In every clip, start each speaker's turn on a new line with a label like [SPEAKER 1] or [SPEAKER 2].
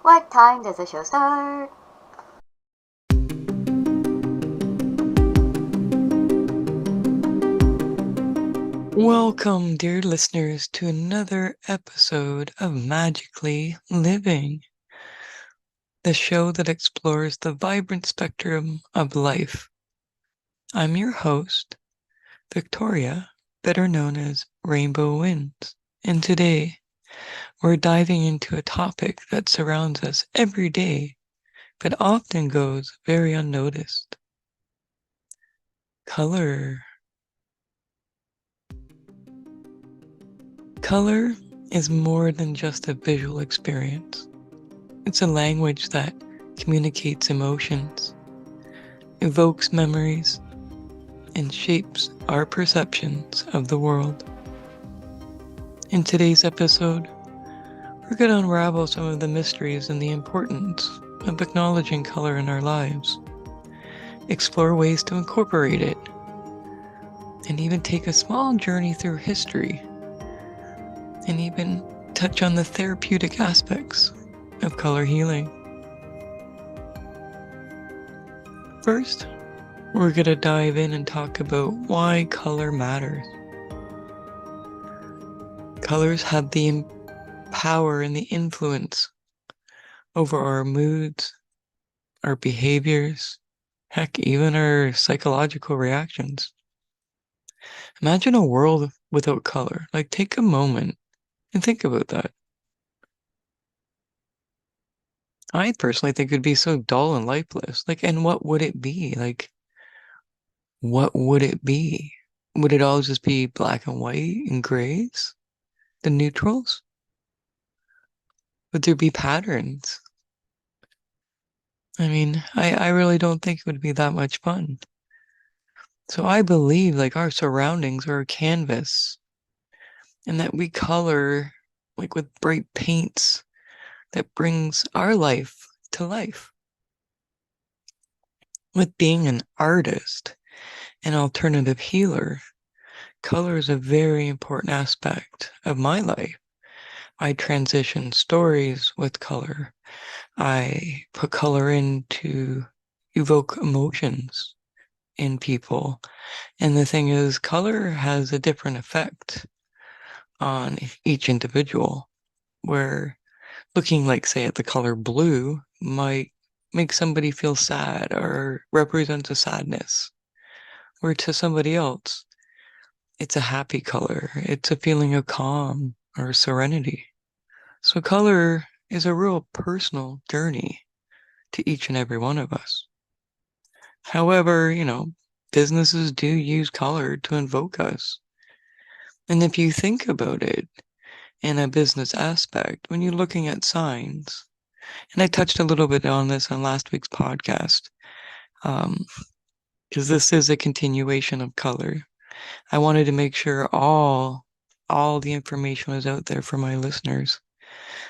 [SPEAKER 1] What time does the show start?
[SPEAKER 2] Welcome, dear listeners, to another episode of Magically Living, the show that explores the vibrant spectrum of life. I'm your host, Victoria, better known as Rainbow Winds, and today we're diving into a topic that surrounds us every day, but often goes very unnoticed. Color. Color is more than just a visual experience. It's a language that communicates emotions, evokes memories, and shapes our perceptions of the world. In today's episode, we're going to unravel some of the mysteries and the importance of acknowledging color in our lives, explore ways to incorporate it, and even take a small journey through history, and even touch on the therapeutic aspects of color healing. First, we're going to dive in and talk about why color matters. Colors have the power and the influence over our moods, our behaviors, heck, even our psychological reactions. Imagine a world without color. Like, take a moment and think about that. I personally think it'd be so dull and lifeless. Like, and what would it be? Like, what would it be? Would it all just be black and white and grays? The neutrals? Would there be patterns? I mean, I really don't think it would be that much fun. So I believe like our surroundings are a canvas and that we color like with bright paints that brings our life to life. With being an artist, an alternative healer, color is a very important aspect of my life. I transition stories with color. I put color in to evoke emotions in people. And the thing is, color has a different effect on each individual, where looking like, say, at the color blue might make somebody feel sad or represents a sadness, where to somebody else, it's a happy color. It's a feeling of calm or serenity. So color is a real personal journey to each and every one of us. However, businesses do use color to invoke us. And if you think about it in a business aspect, when you're looking at signs, and I touched a little bit on this on last week's podcast, because this is a continuation of color. I wanted to make sure all the information was out there for my listeners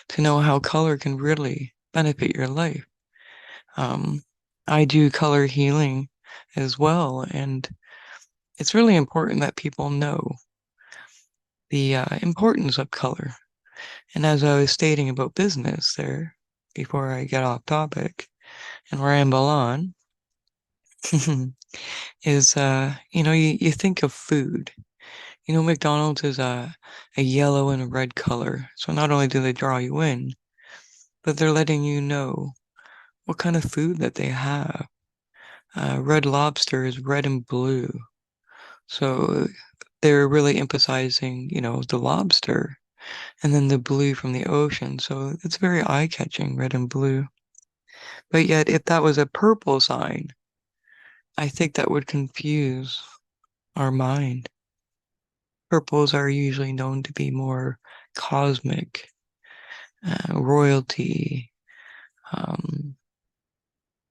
[SPEAKER 2] to know how color can really benefit your life. I do color healing as well, and it's really important that people know the importance of color. And as I was stating about business there, before I get off topic and ramble on, is you think of food. McDonald's is a yellow and a red color. So not only do they draw you in, but they're letting you know what kind of food that they have. Red Lobster is red and blue. So they're really emphasizing, the lobster and then the blue from the ocean. So it's very eye-catching, red and blue. But yet, if that was a purple sign, I think that would confuse our mind. Purples are usually known to be more cosmic, royalty, um,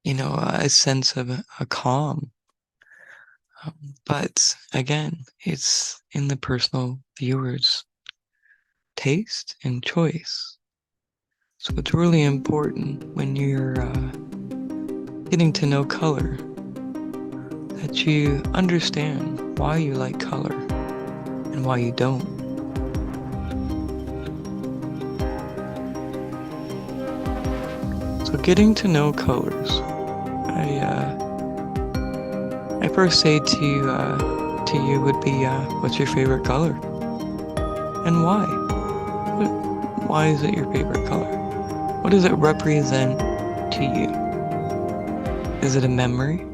[SPEAKER 2] a sense of a calm. But again, it's in the personal viewer's taste and choice. So it's really important when you're getting to know color that you understand why you like color and why you don't. So getting to know colors, I first say to you would be, what's your favorite color and why? Why is it your favorite color? What does it represent to you? Is it a memory?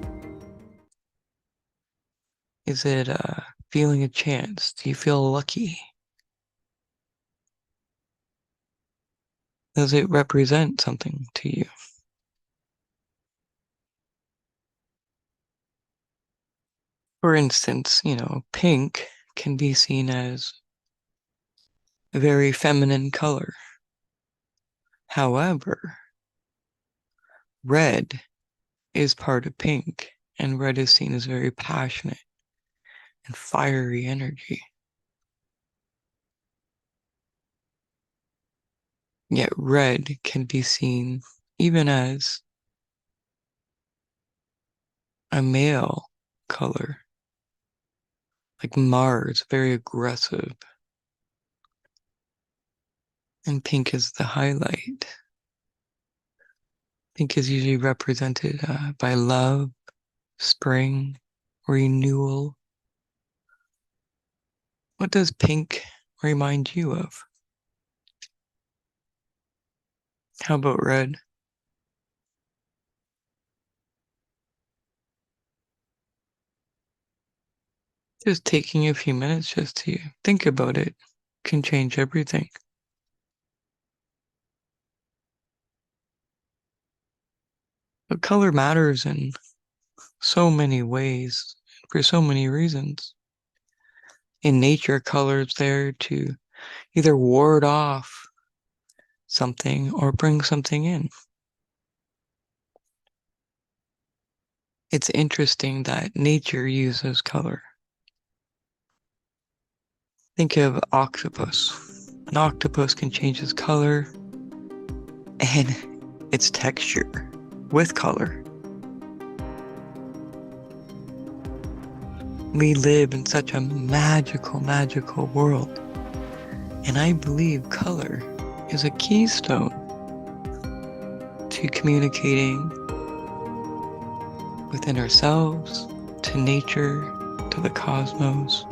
[SPEAKER 2] Is it feeling a chance? Do you feel lucky? Does it represent something to you? For instance, pink can be seen as a very feminine color. However, red is part of pink, and red is seen as very passionate and fiery energy. Yet red can be seen even as a male color, like Mars, very aggressive, and pink is the highlight. Pink is usually represented by love, spring, renewal. What does pink remind you of? How about red? Just taking a few minutes just to think about it can change everything. But color matters in so many ways, for so many reasons. In nature, color is there to either ward off something or bring something in. It's interesting that nature uses color. Think of octopus. An octopus can change its color and its texture with color. We live in such a magical, magical world. And I believe color is a keystone to communicating within ourselves, to nature, to the cosmos.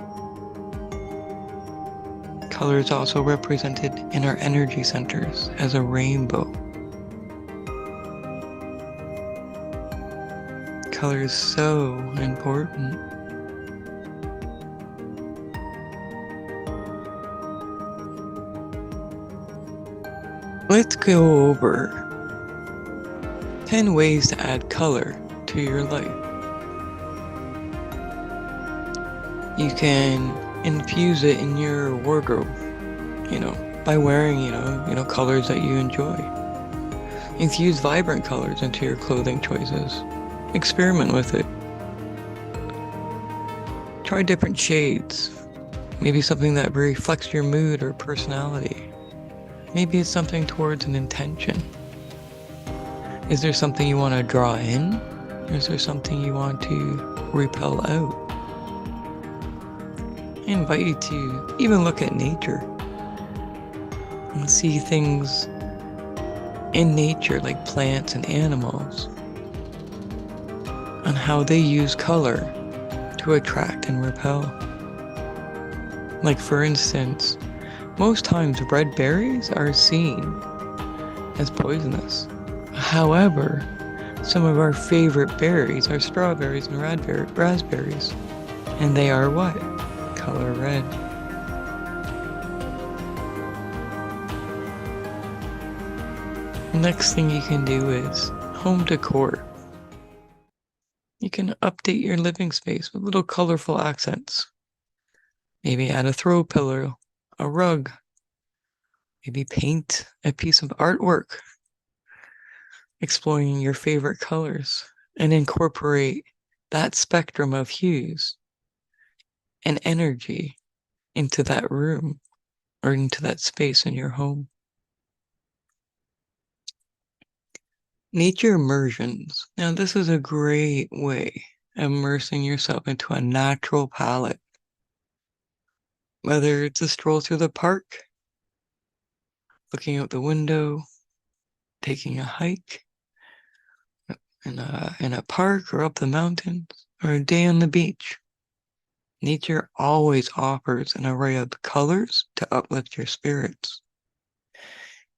[SPEAKER 2] Color is also represented in our energy centers as a rainbow. Color is so important. Let's go over 10 ways to add color to your life. You can infuse it in your wardrobe, by wearing, colors that you enjoy. Infuse vibrant colors into your clothing choices. Experiment with it. Try different shades. Maybe something that reflects your mood or personality. Maybe it's something towards an intention. Is there something you want to draw in? Or is there something you want to repel out? I invite you to even look at nature and see things in nature like plants and animals and how they use color to attract and repel. Like for instance, most times red berries are seen as poisonous. However, some of our favorite berries are strawberries and raspberries. And they are what? Color red. Next thing you can do is home decor. You can update your living space with little colorful accents. Maybe add a throw pillow, a rug. Maybe paint a piece of artwork, exploring your favorite colors, and incorporate that spectrum of hues and energy into that room or into that space in your home. Nature immersions. Now, this is a great way immersing yourself into a natural palette. Whether it's a stroll through the park, looking out the window, taking a hike in a park or up the mountains, or a day on the beach. Nature always offers an array of colors to uplift your spirits.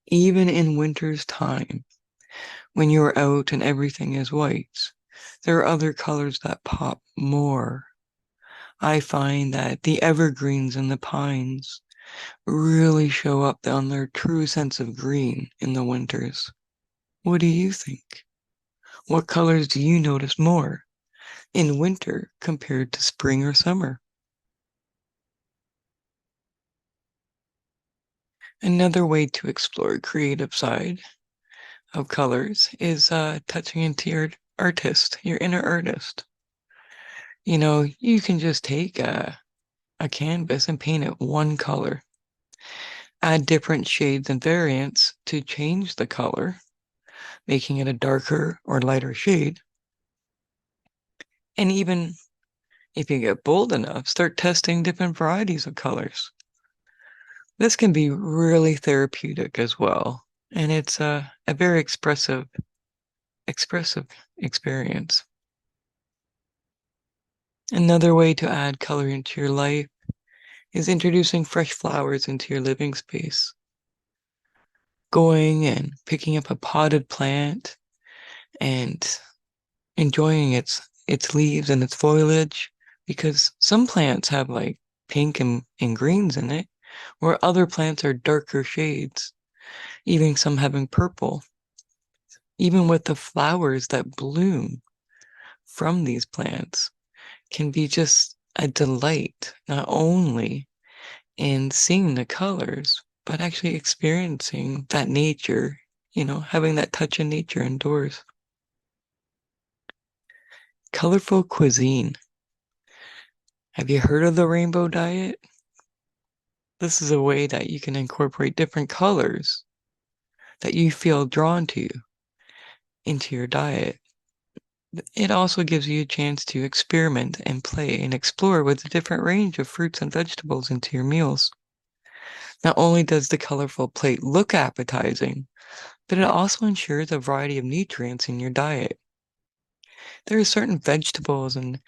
[SPEAKER 2] Even in winter's time, when you're out and everything is white, there are other colors that pop more. I find that the evergreens and the pines really show up on their true sense of green in the winters. What do you think? What colors do you notice more in winter compared to spring or summer? Another way to explore a creative side of colors is touching into your artist, your inner artist. You can just take a canvas and paint it one color. Add different shades and variants to change the color, making it a darker or lighter shade. And even if you get bold enough, start testing different varieties of colors. This can be really therapeutic as well, and it's a very expressive experience. Another way to add color into your life is introducing fresh flowers into your living space. Going and picking up a potted plant and enjoying its leaves and its foliage, because some plants have like pink and greens in it, where other plants are darker shades, even some having purple. Even with the flowers that bloom from these plants can be just a delight, not only in seeing the colors, but actually experiencing that nature, having that touch of nature indoors. Colorful cuisine. Have you heard of the rainbow diet? This is a way that you can incorporate different colors that you feel drawn to into your diet. It also gives you a chance to experiment and play and explore with a different range of fruits and vegetables into your meals. Not only does the colorful plate look appetizing, but it also ensures a variety of nutrients in your diet. There are certain vegetables and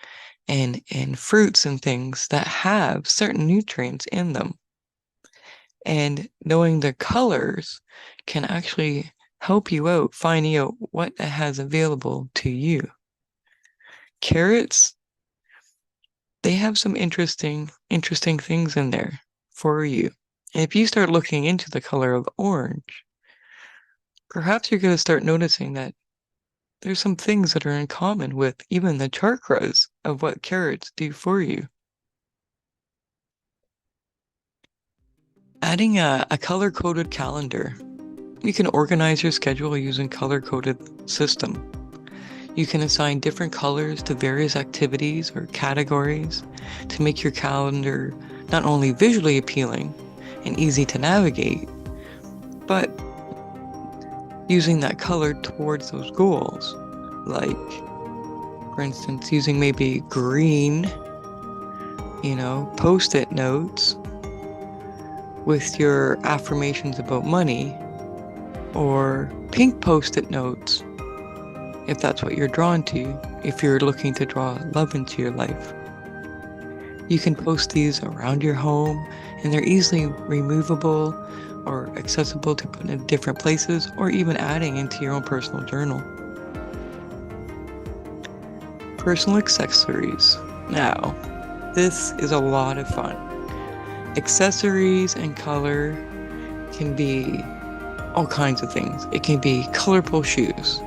[SPEAKER 2] fruits and things that have certain nutrients in them. And knowing the colors can actually help you out finding out what it has available to you. Carrots, they have some interesting things in there for you. And if you start looking into the color of orange, perhaps you're going to start noticing that there's some things that are in common with even the chakras of what carrots do for you. Adding a color-coded calendar. You can organize your schedule using color-coded system. You can assign different colors to various activities or categories to make your calendar not only visually appealing and easy to navigate, but using that color towards those goals. Like, for instance, using maybe green, post-it notes with your affirmations about money, or pink post-it notes if that's what you're drawn to, if you're looking to draw love into your life. You can post these around your home, and they're easily removable or accessible to put in different places, or even adding into your own personal journal. Personal accessories. Now, this is a lot of fun. Accessories and color can be all kinds of things. It can be colorful shoes.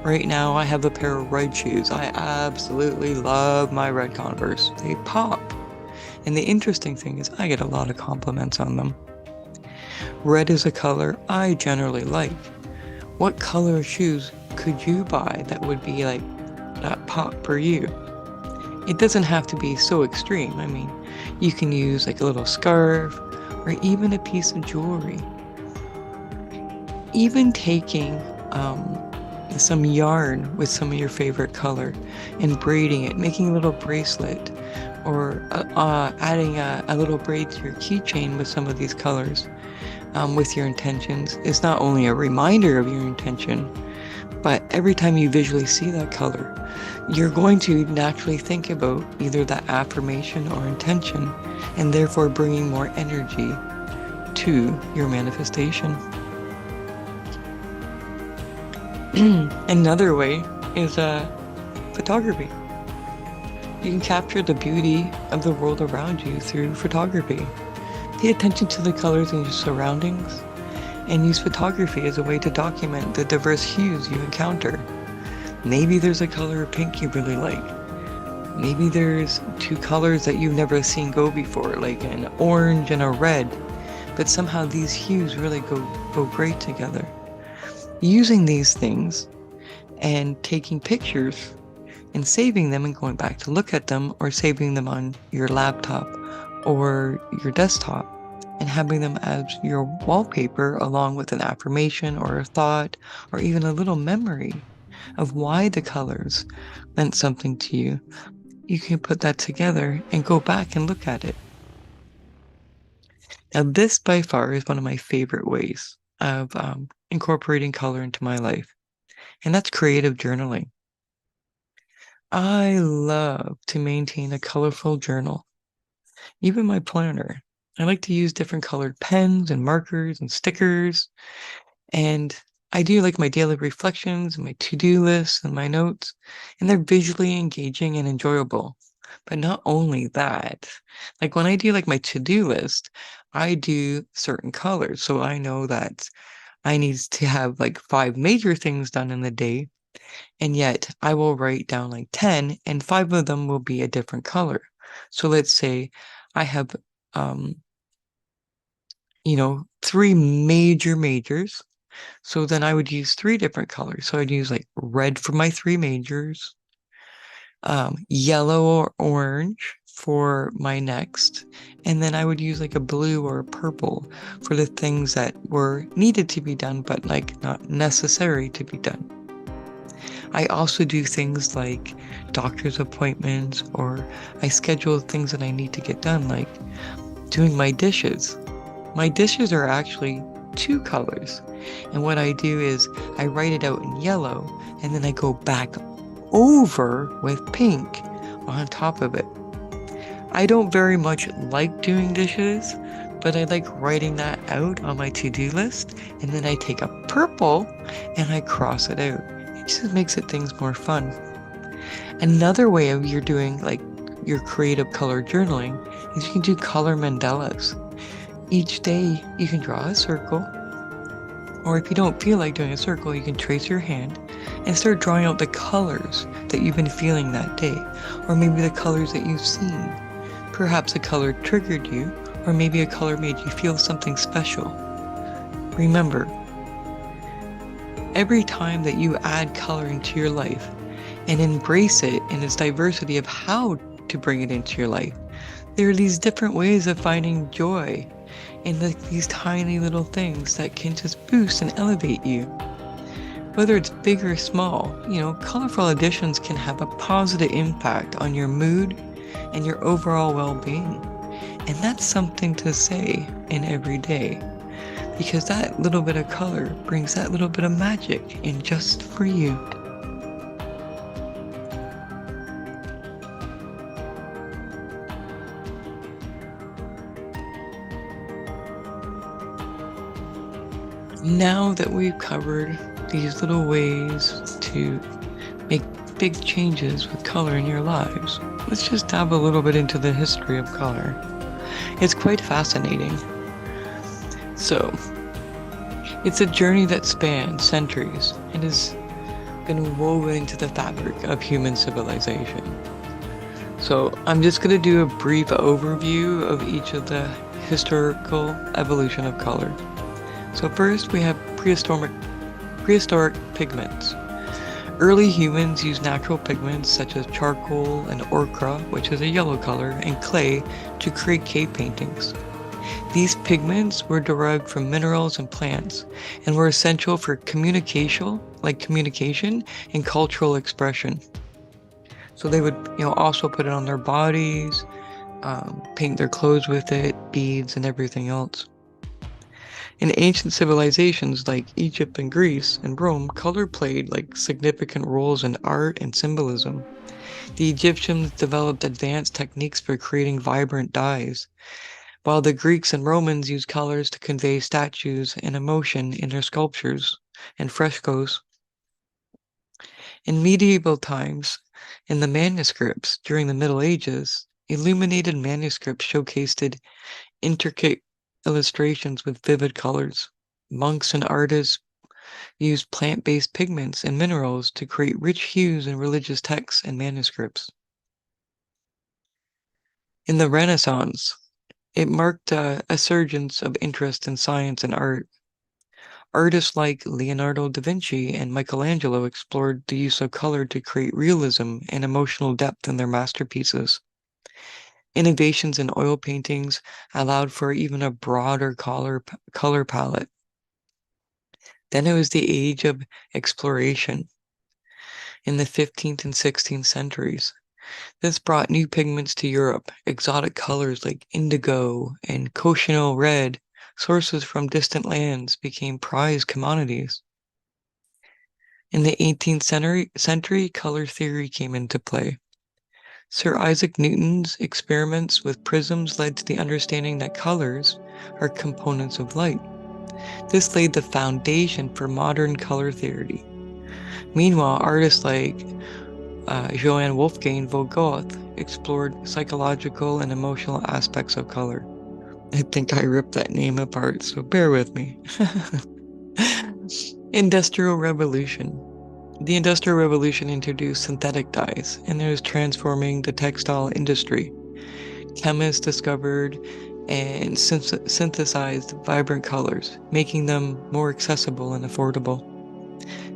[SPEAKER 2] Right now I have a pair of red shoes. I absolutely love my red Converse. They pop. And the interesting thing is I get a lot of compliments on them. Red is a color I generally like. What color of shoes could you buy that would be like that pop for you? It doesn't have to be so extreme. I mean, you can use like a little scarf or even a piece of jewelry. Even taking some yarn with some of your favorite color and braiding it, making a little bracelet, or adding a little braid to your keychain with some of these colors with your intentions is not only a reminder of your intention, but every time you visually see that color, you're going to naturally think about either that affirmation or intention, and therefore bringing more energy to your manifestation. Another way is photography. You can capture the beauty of the world around you through photography. Pay attention to the colors in your surroundings and use photography as a way to document the diverse hues you encounter. Maybe there's a color of pink you really like. Maybe there's two colors that you've never seen go before, like an orange and a red, but somehow these hues really go great together. Using these things and taking pictures and saving them and going back to look at them, or saving them on your laptop or your desktop and having them as your wallpaper, along with an affirmation or a thought or even a little memory of why the colors meant something to you. You can put that together and go back and look at it. Now, this by far is one of my favorite ways of incorporating color into my life, and that's creative journaling. I love to maintain a colorful journal, even my planner. I like to use different colored pens and markers and stickers, and I do like my daily reflections and my to-do lists and my notes, and they're visually engaging and enjoyable. But not only that, like when I do like my to-do list, I do certain colors. So I know that I need to have like 5 major things done in the day, and yet I will write down like 10, and 5 of them will be a different color. So let's say I have, 3 majors. So then I would use 3 different colors. So I'd use like red for my 3 majors, yellow or orange for my next, and then I would use like a blue or a purple for the things that were needed to be done, but like not necessary to be done. I also do things like doctor's appointments, or I schedule things that I need to get done, like doing my dishes. My dishes are actually 2 colors. And what I do is I write it out in yellow, and then I go back over with pink on top of it. I don't very much like doing dishes, but I like writing that out on my to-do list, and then I take a purple and I cross it out. It just makes things more fun. Another way of you're doing like your creative color journaling is you can do color mandalas. Each day you can draw a circle, or if you don't feel like doing a circle, you can trace your hand and start drawing out the colors that you've been feeling that day, or maybe the colors that you've seen. Perhaps a color triggered you, or maybe a color made you feel something special. Remember, every time that you add color into your life and embrace it in its diversity of how to bring it into your life, there are these different ways of finding joy in these tiny little things that can just boost and elevate you. Whether it's big or small, colorful additions can have a positive impact on your mood and your overall well-being. And that's something to say in every day, because that little bit of color brings that little bit of magic in just for you. Now that we've covered these little ways to make big changes with color in your lives, let's just dive a little bit into the history of color. It's quite fascinating. So, it's a journey that spans centuries and has been woven into the fabric of human civilization. So, I'm just going to do a brief overview of each of the historical evolution of color. So first we have prehistoric pigments. Early humans used natural pigments such as charcoal and ochre, which is a yellow color, and clay to create cave paintings. These pigments were derived from minerals and plants and were essential for communication and cultural expression. So they would, also put it on their bodies, paint their clothes with it, beads, and everything else. In ancient civilizations like Egypt and Greece and Rome, color played significant roles in art and symbolism. The Egyptians developed advanced techniques for creating vibrant dyes, while the Greeks and Romans used colors to convey statues and emotion in their sculptures and frescoes. In medieval times, in the manuscripts during the Middle Ages, illuminated manuscripts showcased intricate illustrations with vivid colors. Monks and artists used plant-based pigments and minerals to create rich hues in religious texts and manuscripts. In the Renaissance, it marked a surgence of interest in science and art. Artists like Leonardo da Vinci and Michelangelo explored the use of color to create realism and emotional depth in their masterpieces. Innovations in oil paintings allowed for even a broader color palette. Then it was the age of exploration in the 15th and 16th centuries. This brought new pigments to Europe, exotic colors like indigo and cochineal red, sources from distant lands, became prized commodities. In the 18th century, color theory came into play. Sir Isaac Newton's experiments with prisms led to the understanding that colors are components of light. This laid the foundation for modern color theory. Meanwhile, artists like Johann Wolfgang von Goethe explored psychological and emotional aspects of color. I think I ripped that name apart, so bear with me. Industrial Revolution. The Industrial Revolution introduced synthetic dyes, and it was transforming the textile industry. Chemists discovered and synthesized vibrant colors, making them more accessible and affordable.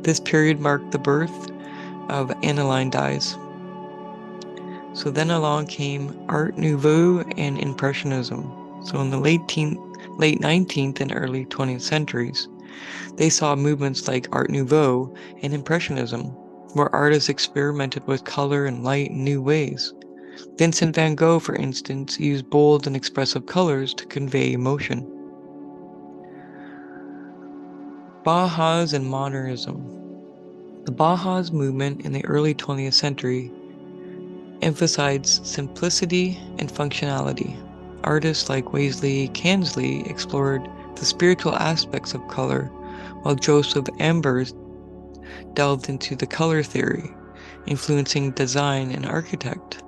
[SPEAKER 2] This period marked the birth of aniline dyes. So then along came Art Nouveau and Impressionism. So in the late 19th and early 20th centuries, they saw movements like Art Nouveau and Impressionism, where artists experimented with color and light in new ways. Vincent van Gogh, for instance, used bold and expressive colors to convey emotion. Bauhaus and Modernism. The Bauhaus movement in the early 20th century emphasized simplicity and functionality. Artists like Waisley Kansley explored the spiritual aspects of color, while Joseph Ambers delved into the color theory, influencing design and architect.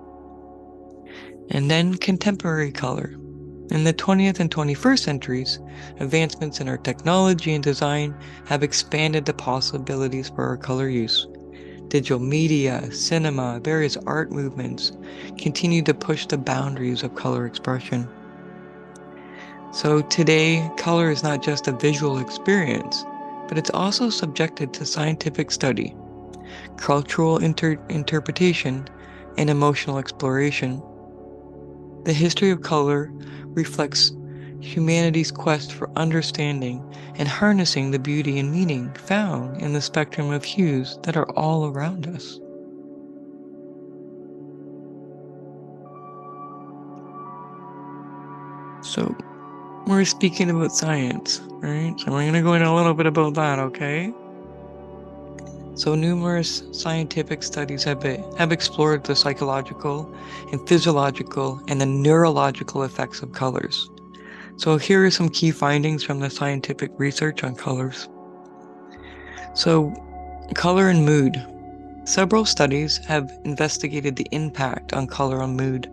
[SPEAKER 2] And then contemporary color. In the 20th and 21st centuries, advancements in our technology and design have expanded the possibilities for our color use. Digital media, cinema, various art movements continue to push the boundaries of color expression. So today, color is not just a visual experience, but it's also subjected to scientific study, cultural interpretation, and emotional exploration. The history of color reflects humanity's quest for understanding and harnessing the beauty and meaning found in the spectrum of hues that are all around us. So, we're speaking about science, right? So we're going to go into a little bit about that, okay? So numerous scientific studies have explored the psychological and physiological and the neurological effects of colors. So here are some key findings from the scientific research on colors. So, color and mood. Several studies have investigated the impact on color on mood.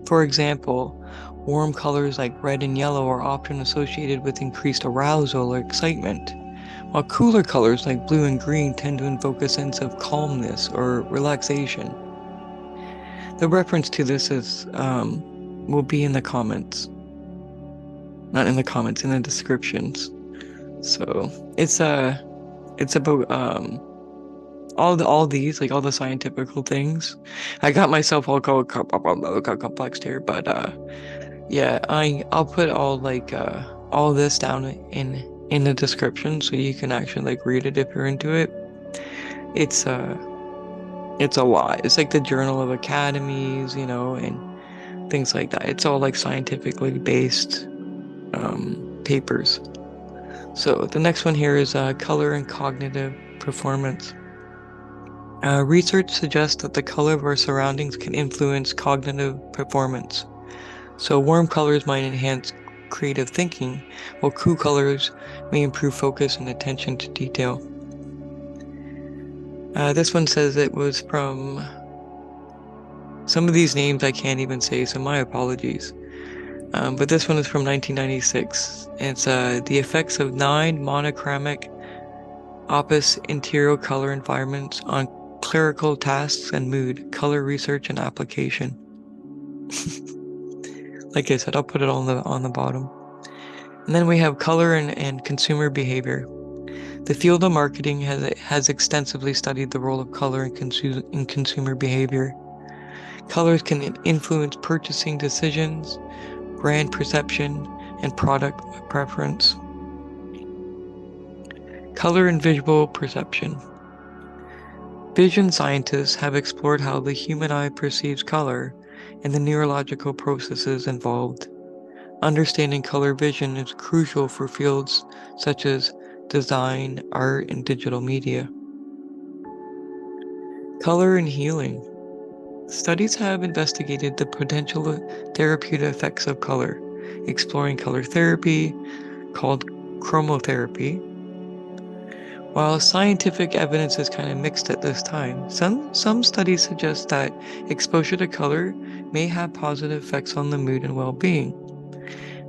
[SPEAKER 2] For example, warm colors like red and yellow are often associated with increased arousal or excitement, while cooler colors like blue and green tend to invoke a sense of calmness or relaxation. The reference to this will be in the comments. Not in the comments, in the descriptions. So it's about all these, like all the scientific things. I got myself all complex here, but Yeah, I'll put all this down in the description so you can actually like read it if you're into it. It's it's a lot. It's like the Journal of Academies, and things like that. It's all like scientifically based papers. So the next one here is color and cognitive performance. Research suggests that the color of our surroundings can influence cognitive performance. So warm colors might enhance creative thinking, while cool colors may improve focus and attention to detail. This one says it was from some of these names I can't even say, so my apologies. But this one is from 1996. It's the effects of 9 monochromatic opus interior color environments on clerical tasks and mood, color research and application. Like I said, I'll put it on the bottom. And then we have color and consumer behavior. The field of marketing has extensively studied the role of color in consumer behavior. Colors can influence purchasing decisions, brand perception, and product preference. Color and visual perception. Vision scientists have explored how the human eye perceives color and the neurological processes involved. Understanding color vision is crucial for fields such as design, art, and digital media. Color and healing. Studies have investigated the potential therapeutic effects of color, exploring color therapy, called chromotherapy. While scientific evidence is kind of mixed at this time, some studies suggest that exposure to color may have positive effects on the mood and well-being.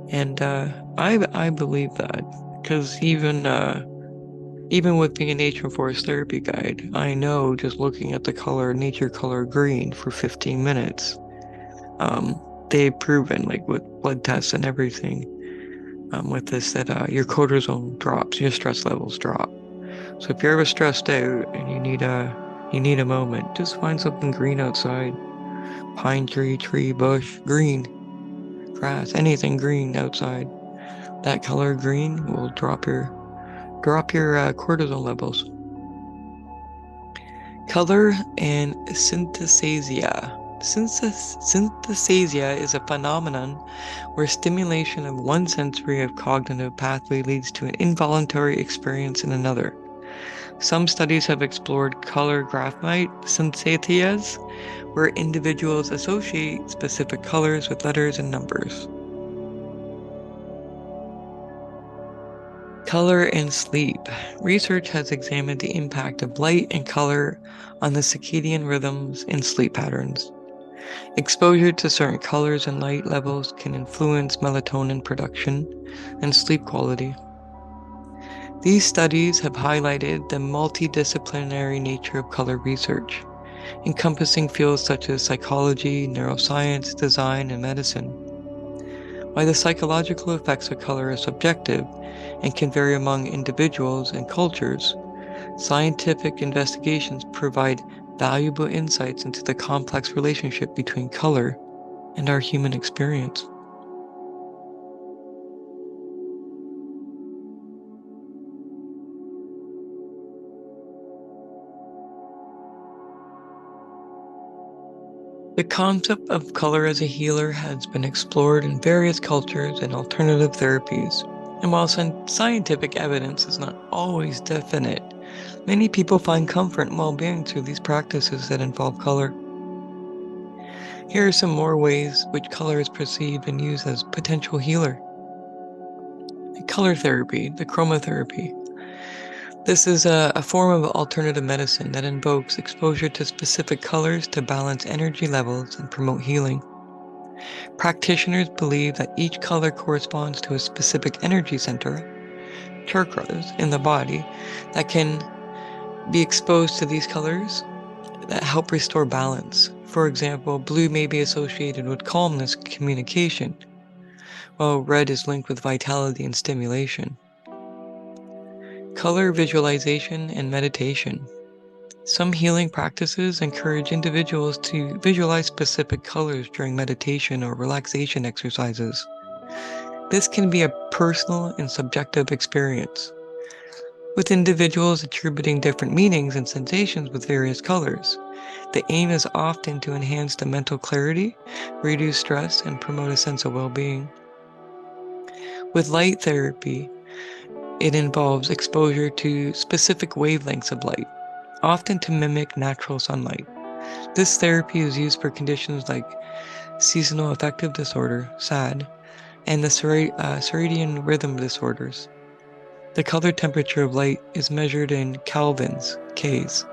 [SPEAKER 2] And I believe that because even with being a nature and forest therapy guide, I know just looking at the color nature color green for 15 minutes, um, they've proven like with blood tests and everything, with this that your cortisol drops, your stress levels drop. So if you're ever stressed out and you need a moment, just find something green outside. Pine tree, bush, green, grass, anything green outside. That color green will drop your cortisol levels. Color and synesthesia. Synesthesia is a phenomenon where stimulation of one sensory of cognitive pathway leads to an involuntary experience in another. Some studies have explored color graphite synthesias, where individuals associate specific colors with letters and numbers. Color and sleep. Research has examined the impact of light and color on the circadian rhythms and sleep patterns. Exposure to certain colors and light levels can influence melatonin production and sleep quality. These studies have highlighted the multidisciplinary nature of color research, encompassing fields such as psychology, neuroscience, design, and medicine. While the psychological effects of color are subjective and can vary among individuals and cultures, scientific investigations provide valuable insights into the complex relationship between color and our human experience. The concept of color as a healer has been explored in various cultures and alternative therapies. And while scientific evidence is not always definite, many people find comfort and well-being through these practices that involve color. Here are some more ways which color is perceived and used as potential healer. Color therapy, the chromotherapy. This is a form of alternative medicine that invokes exposure to specific colors to balance energy levels and promote healing. Practitioners believe that each color corresponds to a specific energy center, chakras, in the body that can be exposed to these colors that help restore balance. For example, blue may be associated with calmness, communication, while red is linked with vitality and stimulation. Color visualization and meditation. Some healing practices encourage individuals to visualize specific colors during meditation or relaxation exercises. This can be a personal and subjective experience, with individuals attributing different meanings and sensations with various colors. The aim is often to enhance the mental clarity, reduce stress, and promote a sense of well-being. With light therapy, it involves exposure to specific wavelengths of light, often to mimic natural sunlight. This therapy is used for conditions like seasonal affective disorder, SAD, and the circadian rhythm disorders. The color temperature of light is measured in kelvins, Ks,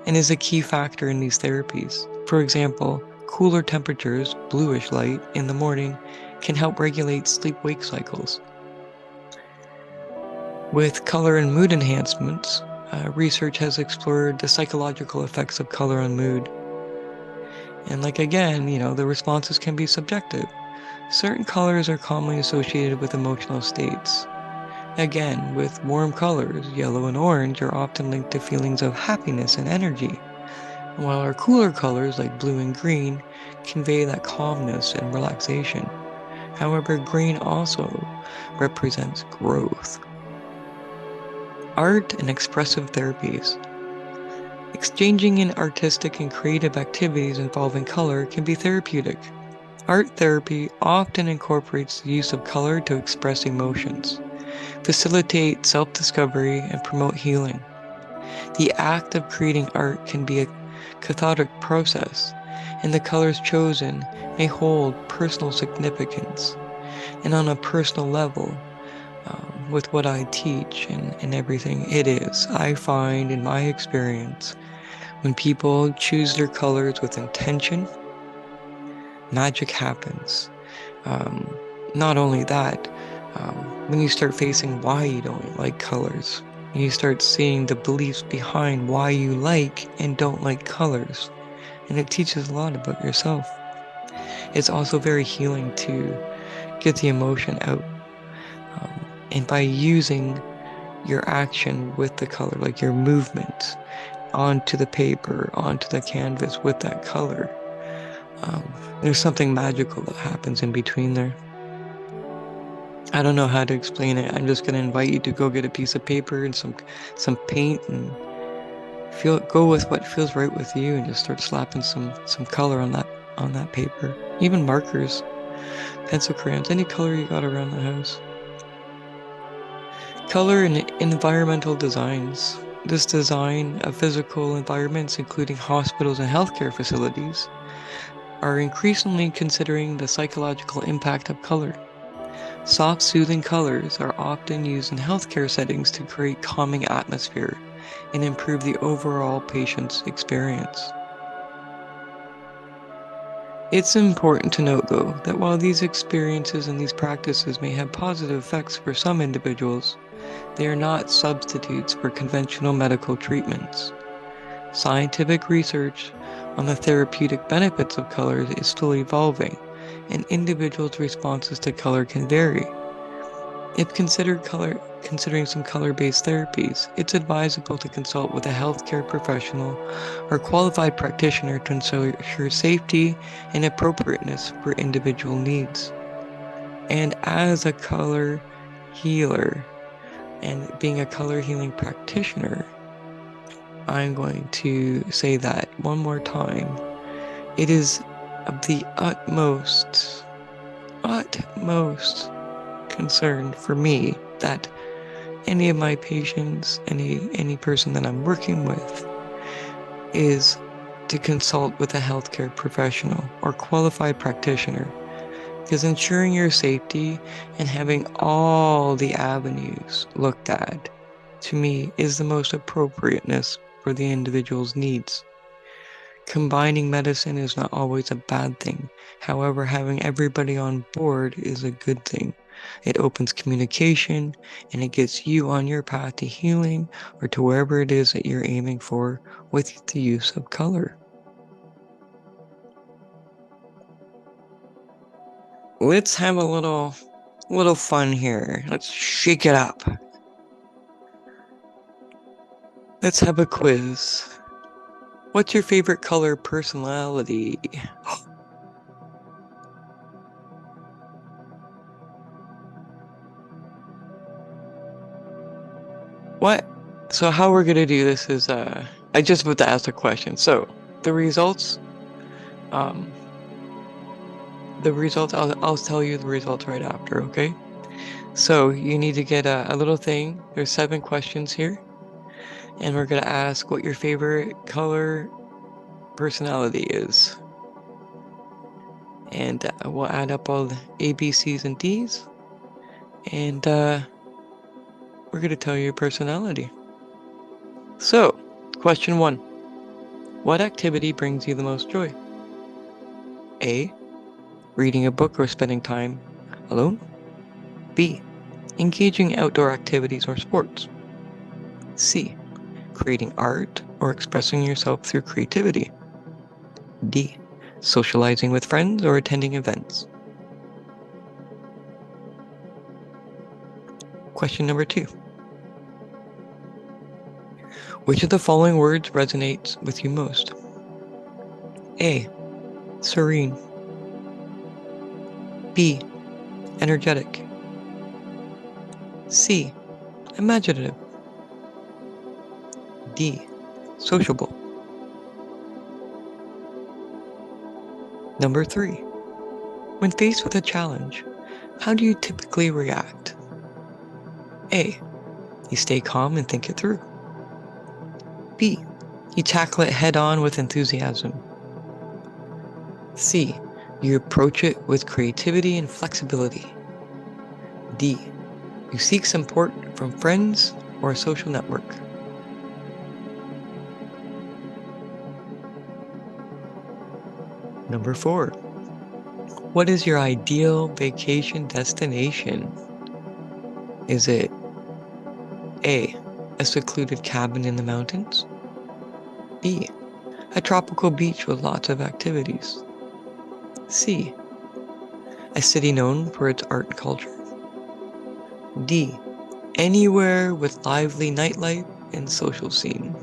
[SPEAKER 2] and is a key factor in these therapies. For example, cooler temperatures, bluish light, in the morning can help regulate sleep-wake cycles. With color and mood enhancements, research has explored the psychological effects of color on mood. And again, the responses can be subjective. Certain colors are commonly associated with emotional states. Again, with warm colors, yellow and orange, are often linked to feelings of happiness and energy, while our cooler colors, like blue and green, convey that calmness and relaxation. However, green also represents growth. Art and expressive therapies. Exchanging in artistic and creative activities involving color can be therapeutic. Art therapy often incorporates the use of color to express emotions, facilitate self-discovery, and promote healing. The act of creating art can be a cathartic process, and the colors chosen may hold personal significance. And on a personal level, with what I teach and everything, it is. I find in my experience, when people choose their colors with intention, magic happens. Not only that, when you start facing why you don't like colors, you start seeing the beliefs behind why you like and don't like colors, and it teaches a lot about yourself. It's also very healing to get the emotion out, and by using your action with the color, like your movement onto the paper, onto the canvas with that color, there's something magical that happens in between there. I don't know how to explain it. I'm just gonna invite you to go get a piece of paper and some paint and go with what feels right with you and just start slapping some color on that paper. Even markers, pencil crayons, any color you got around the house. Color and environmental designs. This design of physical environments, including hospitals and healthcare facilities, are increasingly considering the psychological impact of color. Soft, soothing colors are often used in healthcare settings to create calming atmosphere and improve the overall patient's experience. It's important to note, though, that while these experiences and these practices may have positive effects for some individuals, they are not substitutes for conventional medical treatments. Scientific research on the therapeutic benefits of colors is still evolving, and individuals' responses to color can vary. If considering some color-based therapies, it's advisable to consult with a healthcare professional or qualified practitioner to ensure safety and appropriateness for individual needs. And as a color healer and being a color healing practitioner, I'm going to say that one more time. It is of the utmost concern for me that any of my patients, any person that I'm working with, is to consult with a healthcare professional or qualified practitioner, because ensuring your safety and having all the avenues looked at, to me, is the most appropriateness for the individual's needs. Combining medicine is not always a bad thing. However, having everybody on board is a good thing. It opens communication and it gets you on your path to healing or to wherever it is that you're aiming for with the use of color. Let's have a little fun here. Let's shake it up. Let's have a quiz. What's your favorite color personality? What? So how we're gonna do this is I just about to ask a question. So the results, um I'll tell you the results right after, okay? So you need to get a little thing. There's 7 questions here, and we're gonna ask what your favorite color personality is. And we'll add up all the A, B, C's, and D's, and we're gonna tell you your personality. So, question 1. What activity brings you the most joy? A. Reading a book or spending time alone. B. Engaging outdoor activities or sports. C. Creating art or expressing yourself through creativity. D. Socializing with friends or attending events. Question number 2. Which of the following words resonates with you most? A. Serene. B. Energetic. C. Imaginative. D. Sociable. Number 3. When faced with a challenge, how do you typically react? A. You stay calm and think it through. B. You tackle it head on with enthusiasm. C. You approach it with creativity and flexibility. D. You seek support from friends or a social network. Number 4. What is your ideal vacation destination? Is it A. A secluded cabin in the mountains? B. A tropical beach with lots of activities? C. A city known for its art and culture? D. Anywhere with lively nightlife and social scene?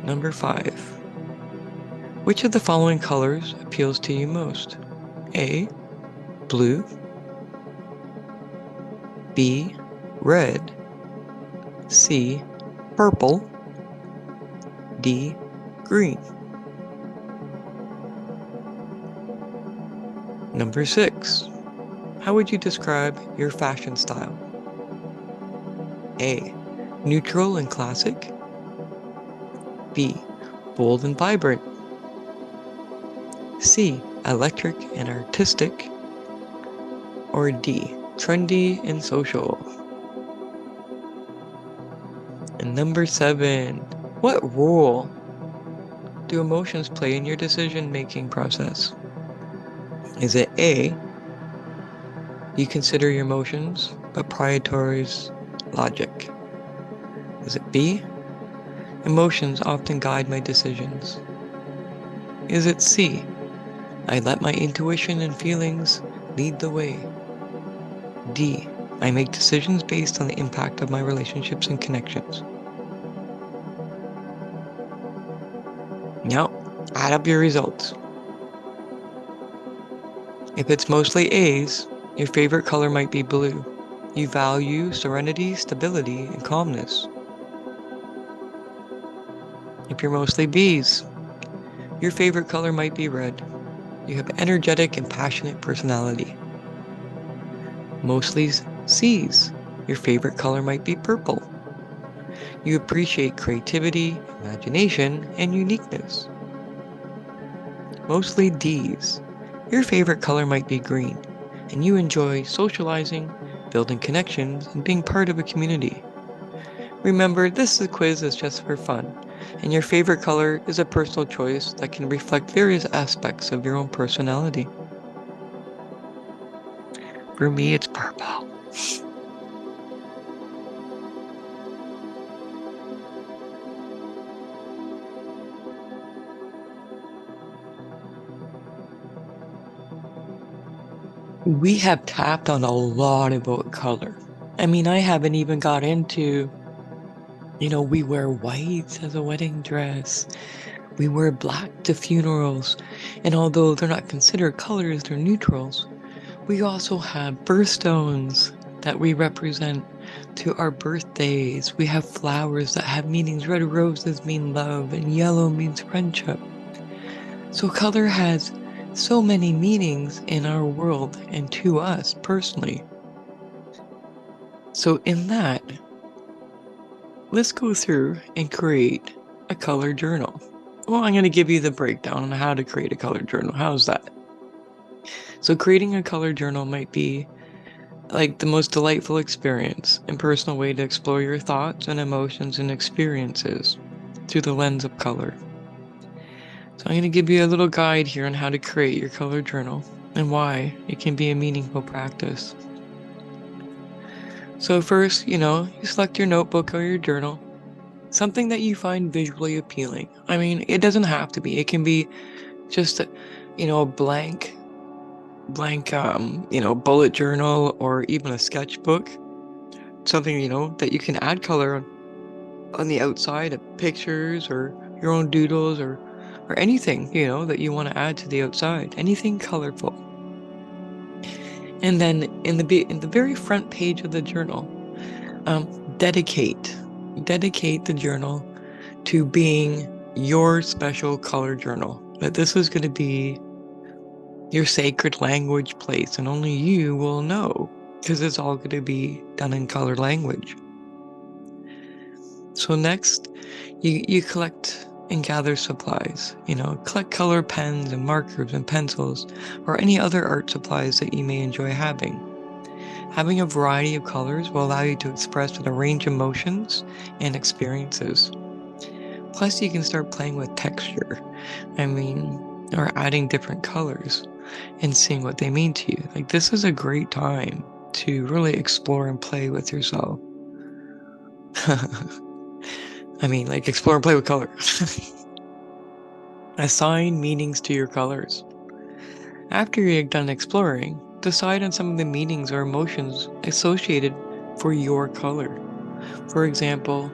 [SPEAKER 2] Number 5. Which of the following colors appeals to you most? A. Blue. B. Red. C. Purple. D. Green. Number 6. How would you describe your fashion style? A. Neutral and classic. B. Bold and vibrant. C. Electric and artistic. Or D. Trendy and social. And number 7. What role do emotions play in your decision-making process? Is it A. You consider your emotions but prioritize logic? Is it B. Emotions often guide my decisions? Is it C. I let my intuition and feelings lead the way? D. I make decisions based on the impact of my relationships and connections? Now, add up your results. If it's mostly A's, your favorite color might be blue. You value serenity, stability, and calmness. If you're mostly B's, your favorite color might be red. You have energetic and passionate personality. Mostly C's, your favorite color might be purple. You appreciate creativity, imagination, and uniqueness. Mostly D's, your favorite color might be green, and you enjoy socializing, building connections, and being part of a community. Remember, this quiz is just for fun, and your favorite color is a personal choice that can reflect various aspects of your own personality. For me, it's purple. We have tapped on a lot about color. I mean, I haven't even got into We wear white as a wedding dress. We wear black to funerals. And although they're not considered colors, they're neutrals, we also have birthstones that we represent to our birthdays. We have flowers that have meanings. Red roses mean love, and yellow means friendship. So color has so many meanings in our world and to us personally. So in that, let's go through and create a color journal. Well, I'm going to give you the breakdown on how to create a color journal. How's that? So creating a color journal might be like the most delightful experience and personal way to explore your thoughts and emotions and experiences through the lens of color. So I'm going to give you a little guide here on how to create your color journal and why it can be a meaningful practice. So first, you select your notebook or your journal, something that you find visually appealing. I mean, it doesn't have to be. It can be just a blank bullet journal or even a sketchbook, something that you can add color on the outside of pictures or your own doodles or anything that you want to add to the outside, anything colorful. And then in the very front page of the journal, um, dedicate dedicate the journal to being your special color journal. That this is going to be your sacred language place, and only you will know because it's all going to be done in color language. So next, you collect and gather supplies. Collect color pens and markers and pencils or any other art supplies that you may enjoy having. Having a variety of colors will allow you to express and arrange emotions and experiences. Plus, you can start playing with texture. Or adding different colors and seeing what they mean to you. Like, this is a great time to really explore and play with yourself. Like explore and play with color. Assign meanings to your colors. After you're done exploring, decide on some of the meanings or emotions associated for your color. For example,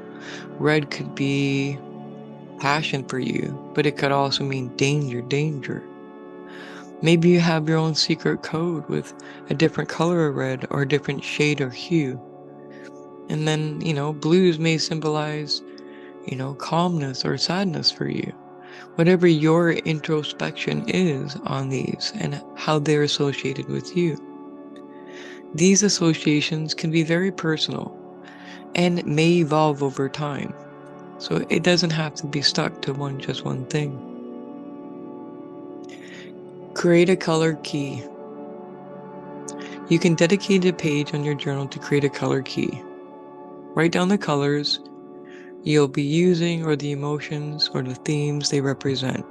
[SPEAKER 2] red could be passion for you, but it could also mean danger. Maybe you have your own secret code with a different color of red or a different shade or hue. And then, blues may symbolize, calmness or sadness for you. Whatever your introspection is on these and how they're associated with you. These associations can be very personal and may evolve over time. So it doesn't have to be stuck to just one thing. Create a color key. You can dedicate a page on your journal to create a color key. Write down the colors you'll be using or the emotions or the themes they represent.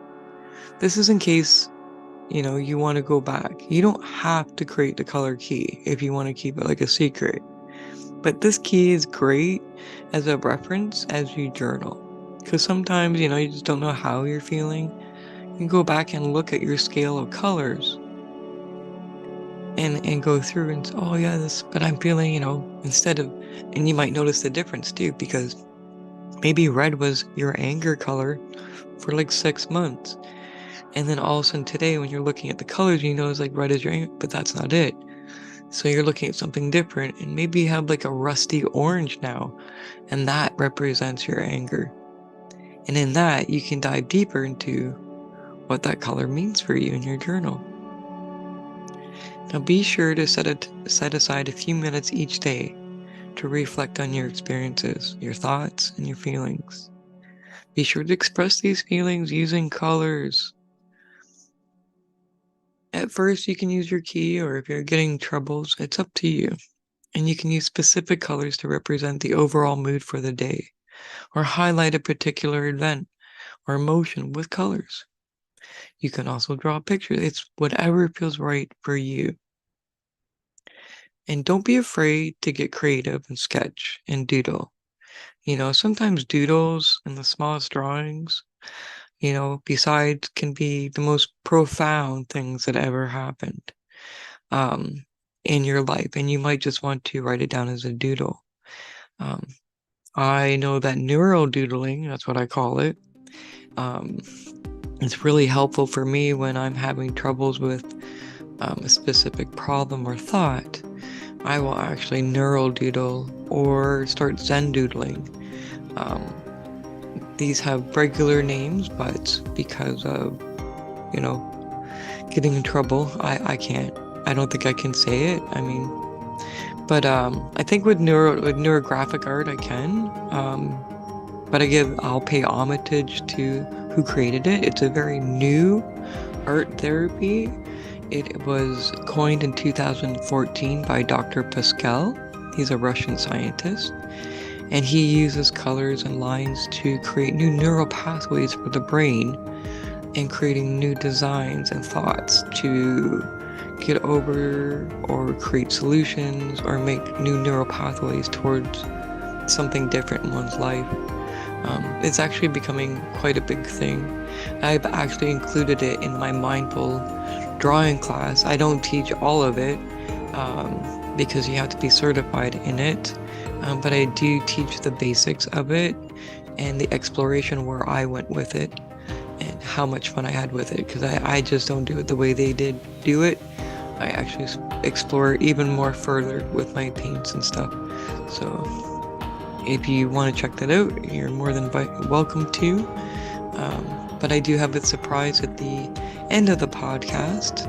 [SPEAKER 2] This is in case, you want to go back. You don't have to create the color key if you want to keep it like a secret. But this key is great as a reference as you journal. Because sometimes, you just don't know how you're feeling. You can go back and look at your scale of colors and go through and say, oh yeah, but I'm feeling, and you might notice the difference too, because maybe red was your anger color for like 6 months. And then all of a sudden today, when you're looking at the colors, it's like red is your anger, but that's not it. So you're looking at something different, and maybe you have like a rusty orange now, and that represents your anger. And in that, you can dive deeper into what that color means for you in your journal. Now be sure to set aside a few minutes each day to reflect on your experiences, your thoughts, and your feelings. Be sure to express these feelings using colors. At first, you can use your key, or if you're getting troubles, it's up to you. And you can use specific colors to represent the overall mood for the day, or highlight a particular event or emotion with colors. You can also draw a picture. It's whatever feels right for you. And don't be afraid to get creative and sketch and doodle. Sometimes doodles and the smallest drawings, besides can be the most profound things that ever happened um, in your life. And you might just want to write it down as a doodle. Um, I know that neural doodling, that's what I call it, it's really helpful for me when I'm having troubles with a specific problem or thought. I will actually neural doodle or start Zen doodling. These have regular names, but because of, getting in trouble, I can't. I don't think I can say it. I mean, but I think with neurographic art I can. But I'll pay homage to who created it. It's a very new art therapy. It was coined in 2014 by Dr. Pascal. He's a Russian scientist, and he uses colors and lines to create new neural pathways for the brain and creating new designs and thoughts to get over or create solutions or make new neural pathways towards something different in one's life. It's actually becoming quite a big thing. I've actually included it in my mindful drawing class. I don't teach all of it because you have to be certified in it, but I do teach the basics of it and the exploration where I went with it and how much fun I had with it, because I just don't do it the way they did do it. I actually explore even more further with my paints and stuff. So if you want to check that out, you're more than welcome to. But I do have a surprise at the end of the podcast.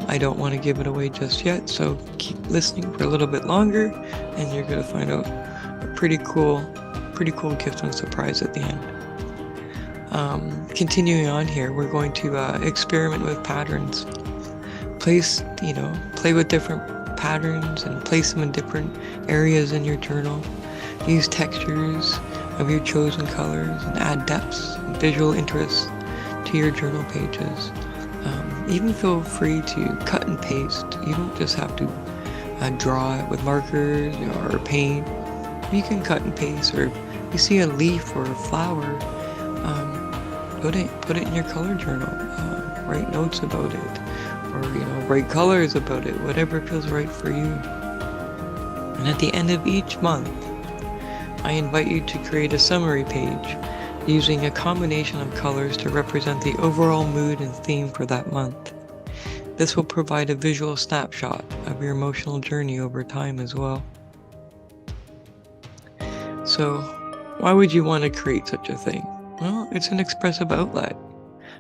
[SPEAKER 2] I don't want to give it away just yet, so keep listening for a little bit longer, and you're gonna find out a pretty cool gift and surprise at the end. Continuing on here, we're going to experiment with patterns. Play with different patterns and place them in different areas in your journal. Use textures of your chosen colors and add depths and visual interest to your journal pages. Even feel free to cut and paste. You don't just have to draw it with markers or paint. You can cut and paste, or if you see a leaf or a flower, put it in your color journal. Write notes about it, or write colors about it, whatever feels right for you. And at the end of each month, I invite you to create a summary page using a combination of colors to represent the overall mood and theme for that month. This will provide a visual snapshot of your emotional journey over time as well. So, why would you want to create such a thing? Well, it's an expressive outlet.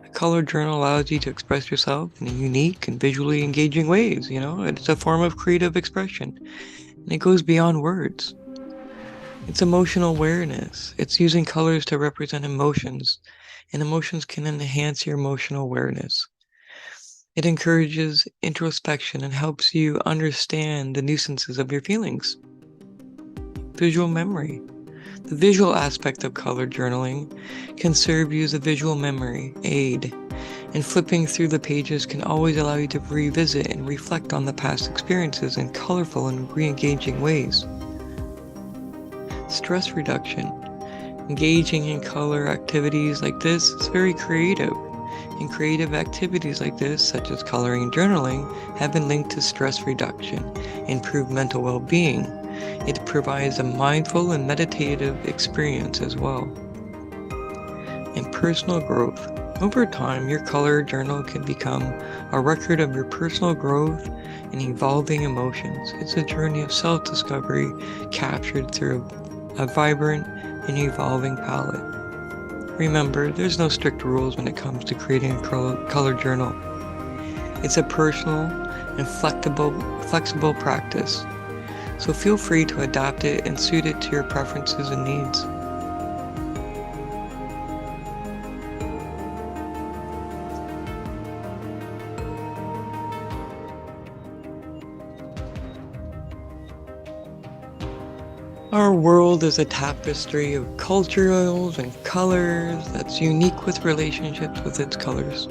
[SPEAKER 2] A color journal allows you to express yourself in unique and visually engaging ways, It's a form of creative expression, and it goes beyond words. It's emotional awareness. It's using colors to represent emotions, and emotions can enhance your emotional awareness. It encourages introspection and helps you understand the nuances of your feelings. Visual memory. The visual aspect of color journaling can serve you as a visual memory aid, and flipping through the pages can always allow you to revisit and reflect on the past experiences in colorful and re-engaging ways. Stress reduction. Engaging in color activities like this is very creative, and creative activities like this, such as coloring and journaling, have been linked to stress reduction, improved mental well-being. It provides a mindful and meditative experience as well. And personal growth. Over time, your color journal can become a record of your personal growth and evolving emotions. It's a journey of self-discovery captured through a vibrant and evolving palette. Remember, there's no strict rules when it comes to creating a color journal. It's a personal and flexible practice, so feel free to adapt it and suit it to your preferences and needs. Our world is a tapestry of cultures and colors that's unique with relationships with its colors.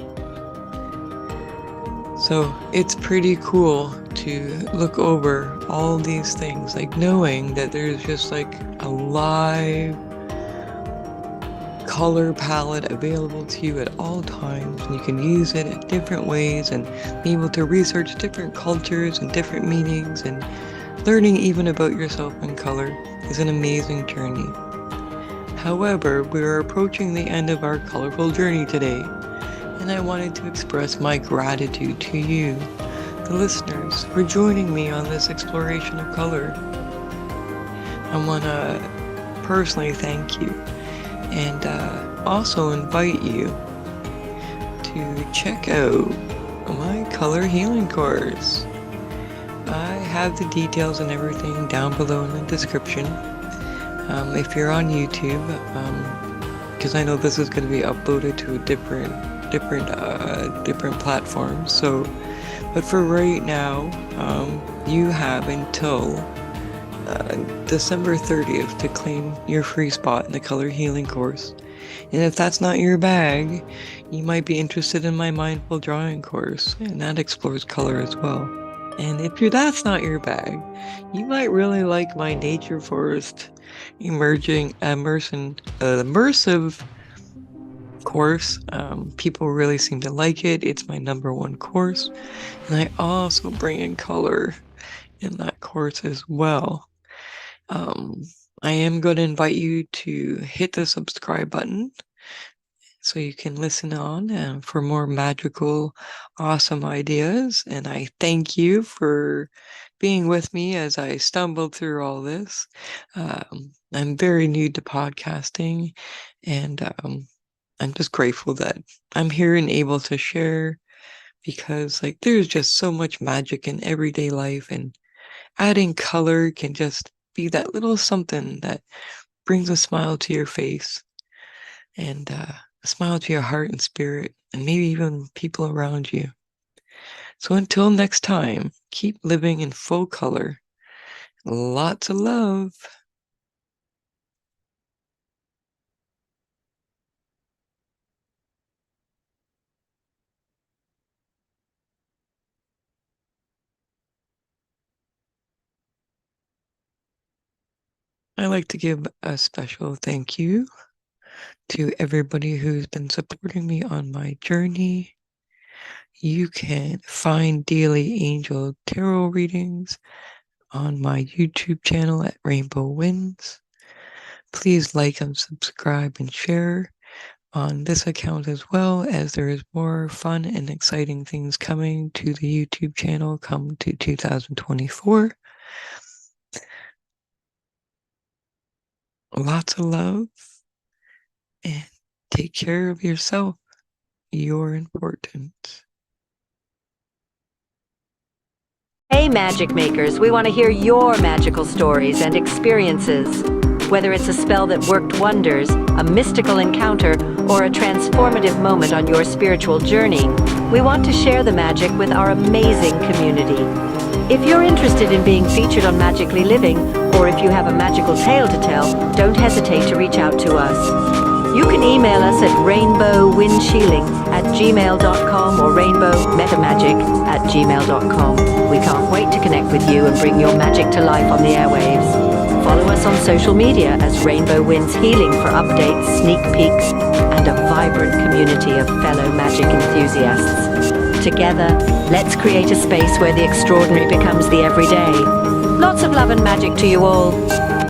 [SPEAKER 2] So it's pretty cool to look over all these things, like knowing that there's just like a live color palette available to you at all times, and you can use it in different ways and be able to research different cultures and different meanings and Learning even about yourself in color is an amazing journey. However, we are approaching the end of our colorful journey today, and I wanted to express my gratitude to you, the listeners, for joining me on this exploration of color. I want to personally thank you and also invite you to check out my color healing course. I have the details and everything down below in the description. If you're on YouTube, because I know this is going to be uploaded to different platforms. So, but for right now, you have until December 30th to claim your free spot in the color healing course. And if that's not your bag, you might be interested in my mindful drawing course, and that explores color as well. And if that's not your bag, you might really like my nature forest immersive course. People really seem to like it. It's my #1 course, and I also bring in color in that course as well. I am going to invite you to hit the subscribe button so you can listen on for more magical, awesome ideas. And I thank you for being with me as I stumbled through all this. I'm very new to podcasting, and I'm just grateful that I'm here and able to share, because there's just so much magic in everyday life, and adding color can just be that little something that brings a smile to your face and a smile to your heart and spirit, and maybe even people around you. So until next time, keep living in full color. Lots of love. I'd like to give a special thank you to everybody who's been supporting me on my journey. You can find daily angel tarot readings on my YouTube channel at Rainbow Winds. Please like and subscribe and share on this account, as well as there is more fun and exciting things coming to the YouTube channel come to 2024. Lots of love, and take care of yourself. You're important.
[SPEAKER 3] Hey Magic Makers, we want to hear your magical stories and experiences. Whether it's a spell that worked wonders, a mystical encounter, or a transformative moment on your spiritual journey, we want to share the magic with our amazing community. If you're interested in being featured on Magically Living, or if you have a magical tale to tell, don't hesitate to reach out to us. You can email us at rainbowwindshielding@gmail.com or rainbowmetamagic@gmail.com. We can't wait to connect with you and bring your magic to life on the airwaves. Follow us on social media as Rainbow Winds Healing for updates, sneak peeks, and a vibrant community of fellow magic enthusiasts. Together, let's create a space where the extraordinary becomes the everyday. Lots of love and magic to you all.